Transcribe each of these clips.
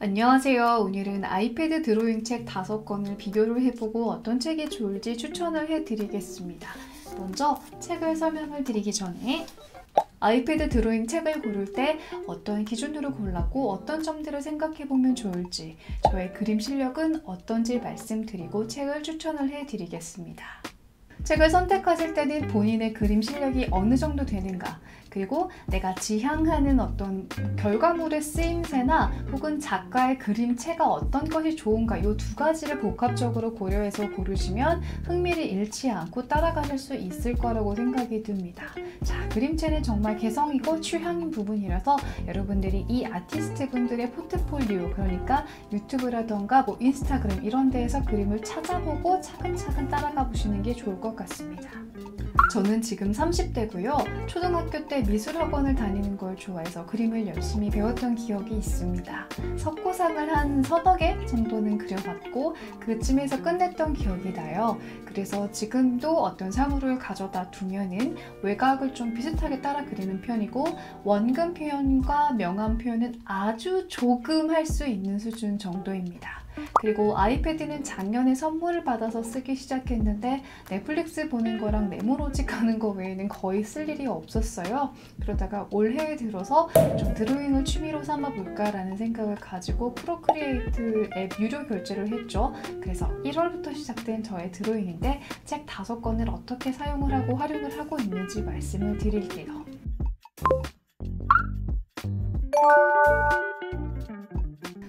안녕하세요. 오늘은 아이패드 드로잉 책 5권을 비교를 해보고 어떤 책이 좋을지 추천을 해드리겠습니다. 먼저 책을 설명을 드리기 전에 아이패드 드로잉 책을 고를 때 어떤 기준으로 골랐고 어떤 점들을 생각해보면 좋을지, 저의 그림 실력은 어떤지 말씀드리고 책을 추천을 해드리겠습니다. 책을 선택하실 때는 본인의 그림 실력이 어느 정도 되는가, 그리고 내가 지향하는 어떤 결과물의 쓰임새나 혹은 작가의 그림체가 어떤 것이 좋은가, 이 두 가지를 복합적으로 고려해서 고르시면 흥미를 잃지 않고 따라가실 수 있을 거라고 생각이 듭니다. 자, 그림체는 정말 개성이고 취향인 부분이라서 여러분들이 이 아티스트 분들의 포트폴리오, 그러니까 유튜브라던가 인스타그램 이런 데에서 그림을 찾아보고 차근차근 따라가 보시는 게 좋을 것 같습니다. 저는 지금 30대고요. 초등학교 때 미술학원을 다니는 걸 좋아해서 그림을 열심히 배웠던 기억이 있습니다. 석고상을 한 서너 개 정도는 그려봤고 그쯤에서 끝냈던 기억이 나요. 그래서 지금도 어떤 사물을 가져다 두면은 외곽을 좀 비슷하게 따라 그리는 편이고, 원근 표현과 명암 표현은 아주 조금 할 수 있는 수준 정도입니다. 그리고 아이패드는 작년에 선물을 받아서 쓰기 시작했는데 넷플릭스 보는 거랑 네모로직 하는 거 외에는 거의 쓸 일이 없었어요. 그러다가 올해에 들어서 좀 드로잉을 취미로 삼아 볼까라는 생각을 가지고 프로크리에이트 앱 유료 결제를 했죠. 그래서 1월부터 시작된 저의 드로잉인데 책 5권을 어떻게 사용을 하고 활용을 하고 있는지 말씀을 드릴게요.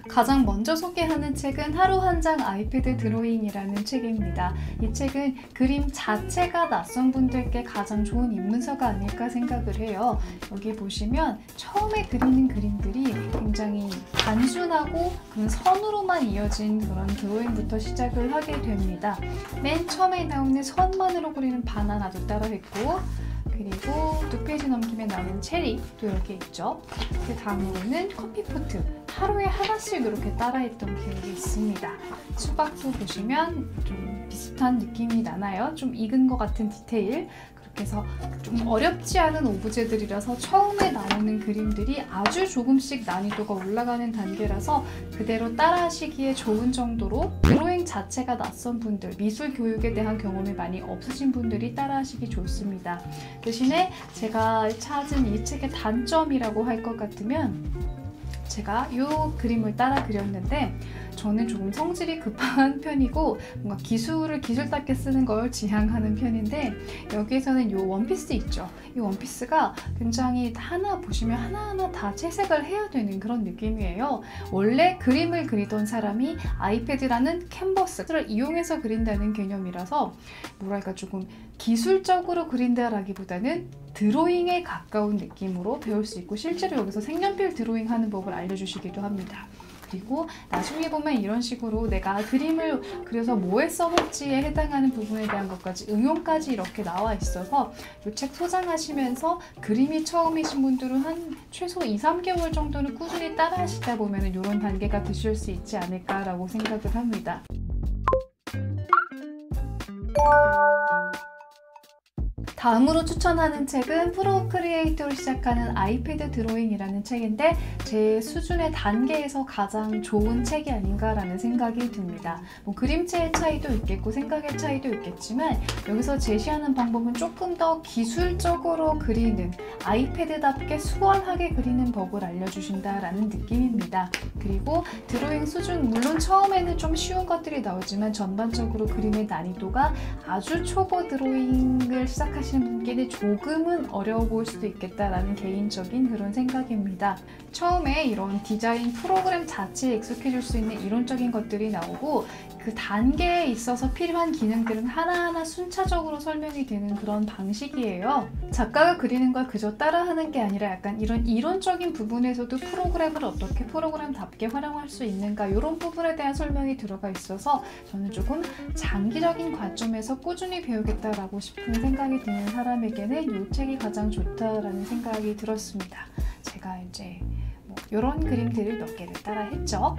가장 먼저 소개하는 책은 하루 한 장 아이패드 드로잉이라는 책입니다. 이 책은 그림 자체가 낯선 분들께 가장 좋은 입문서가 아닐까 생각을 해요. 여기 보시면 처음에 그리는 그림들이 굉장히 단순하고 그런 선으로만 이어진 그런 드로잉부터 시작을 하게 됩니다. 맨 처음에 나오는 선만으로 그리는 바나나도 따라했고, 그리고 2페이지 넘기면 나오는 체리도 이렇게 있죠. 그 다음으로는 커피포트, 하루에 하나씩 이렇게 따라했던 기억이 있습니다. 수박도 보시면 좀 비슷한 느낌이 나나요? 좀 익은 것 같은 디테일. 그렇게 해서 좀 어렵지 않은 오브제들이라서 처음에 나오는 그림들이 아주 조금씩 난이도가 올라가는 단계라서 그대로 따라하시기에 좋은 정도로 드로잉 자체가 낯선 분들, 미술 교육에 대한 경험이 많이 없으신 분들이 따라하시기 좋습니다. 대신에 제가 찾은 이 책의 단점이라고 할 것 같으면, 제가 이 그림을 따라 그렸는데 저는 조금 성질이 급한 편이고 뭔가 기술을 기술답게 쓰는 걸 지향하는 편인데, 여기에서는 이 원피스 있죠. 이 원피스가 굉장히 하나 보시면 하나하나 다 채색을 해야 되는 그런 느낌이에요. 원래 그림을 그리던 사람이 아이패드라는 캔버스를 이용해서 그린다는 개념이라서 뭐랄까 조금 기술적으로 그린다라기보다는 드로잉에 가까운 느낌으로 배울 수 있고, 실제로 여기서 색연필 드로잉 하는 법을 알려주시기도 합니다. 그리고 나중에 보면 이런 식으로 내가 그림을 그려서 뭐에 써볼지에 해당하는 부분에 대한 것까지 응용까지 이렇게 나와 있어서 이 책 소장하시면서 그림이 처음이신 분들은 한 최소 2-3개월 정도는 꾸준히 따라 하시다 보면 이런 단계가 드실 수 있지 않을까라고 생각을 합니다. 다음으로 추천하는 책은 프로크리에이트로 시작하는 아이패드 드로잉이라는 책인데 제 수준의 단계에서 가장 좋은 책이 아닌가라는 생각이 듭니다. 그림체의 차이도 있겠고 생각의 차이도 있겠지만 여기서 제시하는 방법은 조금 더 기술적으로 그리는, 아이패드답게 수월하게 그리는 법을 알려주신다라는 느낌입니다. 그리고 드로잉 수준, 물론 처음에는 좀 쉬운 것들이 나오지만 전반적으로 그림의 난이도가 아주 초보 드로잉을 시작하시는 분께는 조금은 어려워 보일 수도 있겠다라는 개인적인 그런 생각입니다. 처음에 이런 디자인 프로그램 자체에 익숙해질 수 있는 이론적인 것들이 나오고 그 단계에 있어서 필요한 기능들은 하나하나 순차적으로 설명이 되는 그런 방식이에요. 작가가 그리는 걸 그저 따라하는 게 아니라 약간 이런 이론적인 부분에서도 프로그램을 어떻게 프로그램답게 활용할 수 있는가, 이런 부분에 대한 설명이 들어가 있어서 저는 조금 장기적인 관점에서 꾸준히 배우겠다라고 싶은 생각이 드는 사람에게는 이 책이 가장 좋다라는 생각이 들었습니다. 제가 이제 이런 그림들을 몇 개를 따라 했죠.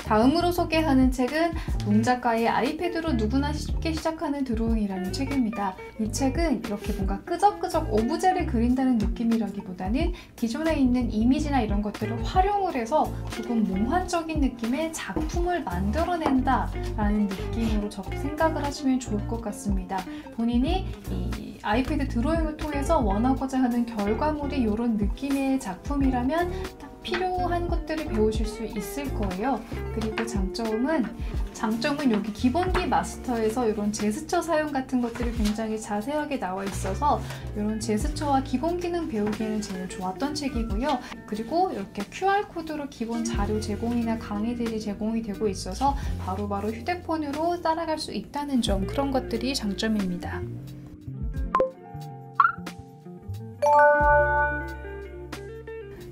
다음으로 소개하는 책은 농작가의 아이패드로 누구나 쉽게 시작하는 드로잉이라는 책입니다. 이 책은 이렇게 뭔가 끄적끄적 오브제를 그린다는 느낌이라기보다는 기존에 있는 이미지나 이런 것들을 활용을 해서 조금 몽환적인 느낌의 작품을 만들어낸다 라는 느낌으로 생각을 하시면 좋을 것 같습니다. 본인이 이 아이패드 드로잉을 통해서 원하고자 하는 결과물이 이런 느낌의 작품이라면 딱 필요한 것들을 배우실 수 있을 거예요. 그리고 장점은 여기 기본기 마스터에서 이런 제스처 사용 같은 것들이 굉장히 자세하게 나와 있어서 이런 제스처와 기본 기능 배우기에는 제일 좋았던 책이고요. 그리고 이렇게 QR코드로 기본 자료 제공이나 강의들이 제공이 되고 있어서 바로바로 휴대폰으로 따라갈 수 있다는 점, 그런 것들이 장점입니다.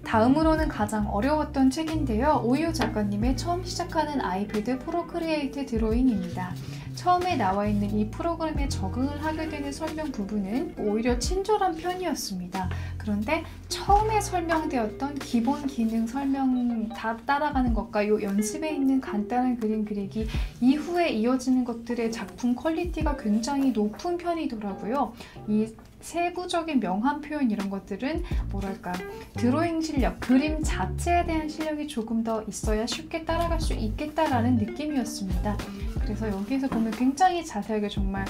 다음으로는 가장 어려웠던 책인데요. 오이오 작가님의 처음 시작하는 아이패드 프로크리에이트 드로잉입니다. 처음에 나와 있는 이 프로그램에 적응을 하게 되는 설명 부분은 오히려 친절한 편이었습니다. 그런데 처음에 설명되었던 기본 기능 설명 다 따라가는 것과 이 연습에 있는 간단한 그림 그리기 이후에 이어지는 것들의 작품 퀄리티가 굉장히 높은 편이더라고요. 이 세부적인 명암 표현 이런 것들은 뭐랄까, 드로잉 실력, 그림 자체에 대한 실력이 조금 더 있어야 쉽게 따라갈 수 있겠다라는 느낌이었습니다. 그래서 여기서 보면 굉장히 자세하게 정말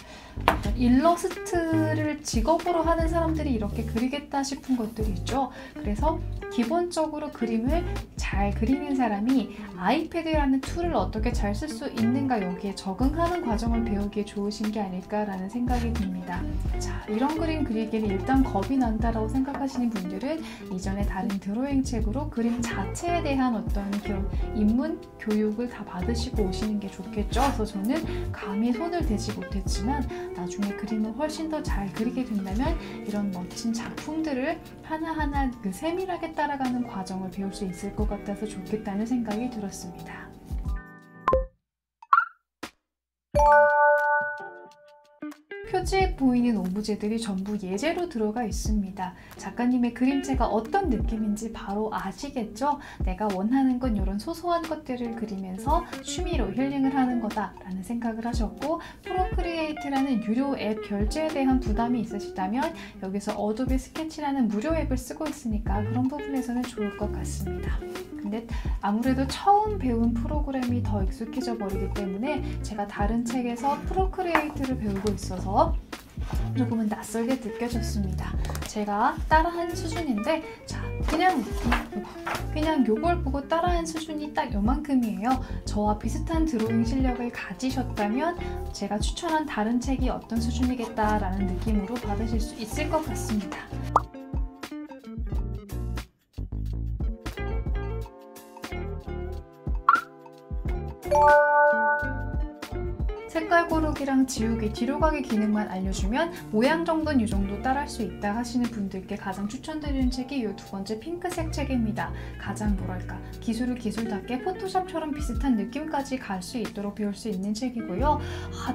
일러스트를 직업으로 하는 사람들이 이렇게 그리겠다 싶은 것들이 있죠. 그래서 기본적으로 그림을 잘 그리는 사람이 아이패드라는 툴을 어떻게 잘 쓸 수 있는가, 여기에 적응하는 과정을 배우기에 좋으신 게 아닐까라는 생각이 듭니다. 자, 이런 그림 그리기는 일단 겁이 난다라고 생각하시는 분들은 이전에 다른 드로잉 책으로 그림 자체에 대한 어떤 그런 입문 교육을 다 받으시고 오시는 게 좋겠죠. 그래서 저는 감히 손을 대지 못했지만 나중에 그림을 훨씬 더 잘 그리게 된다면 이런 멋진 작품들을 하나하나 세밀하게 따라가는 과정을 배울 수 있을 것 같아서 좋겠다는 생각이 들었습니다. 표지에 보이는 오브제들이 전부 예제로 들어가 있습니다. 작가님의 그림체가 어떤 느낌인지 바로 아시겠죠? 내가 원하는 건 이런 소소한 것들을 그리면서 취미로 힐링을 하는 거다라는 생각을 하셨고, 프로크리에이트라는 유료 앱 결제에 대한 부담이 있으시다면 여기서 어도비 스케치라는 무료 앱을 쓰고 있으니까 그런 부분에서는 좋을 것 같습니다. 근데 아무래도 처음 배운 프로그램이 더 익숙해져 버리기 때문에 제가 다른 책에서 프로크리에이트를 배우고 있어서 조금은 낯설게 느껴졌습니다. 제가 따라한 수준인데, 자, 그냥 요걸 보고 따라한 수준이 딱 요만큼이에요. 저와 비슷한 드로잉 실력을 가지셨다면 제가 추천한 다른 책이 어떤 수준이겠다라는 느낌으로 받으실 수 있을 것 같습니다. 색깔 고르기랑 지우기, 뒤로 가기 기능만 알려주면 모양 정도는 이 정도 따라할 수 있다 하시는 분들께 가장 추천드리는 책이 이 두 번째 핑크색 책입니다. 가장 뭐랄까, 기술을 기술답게 포토샵처럼 비슷한 느낌까지 갈 수 있도록 배울 수 있는 책이고요.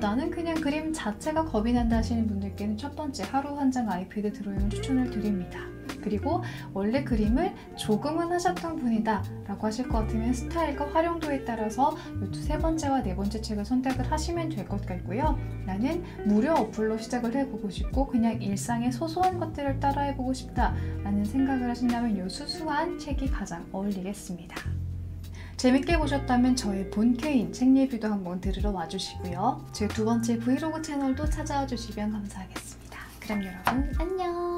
나는 그냥 그림 자체가 겁이 난다 하시는 분들께는 첫 번째 하루 한 장 아이패드 드로잉을 추천을 드립니다. 그리고 원래 그림을 조금은 하셨던 분이다 라고 하실 것 같으면 스타일과 활용도에 따라서 이 세 번째와 네 번째 책을 선택을 하시면 될 것 같고요. 나는 무료 어플로 시작을 해보고 싶고 그냥 일상의 소소한 것들을 따라해보고 싶다 라는 생각을 하신다면 이 수수한 책이 가장 어울리겠습니다. 재밌게 보셨다면 저의 본캐인 책 리뷰도 한번 들으러 와주시고요. 제 두 번째 브이로그 채널도 찾아와 주시면 감사하겠습니다. 그럼 여러분 안녕!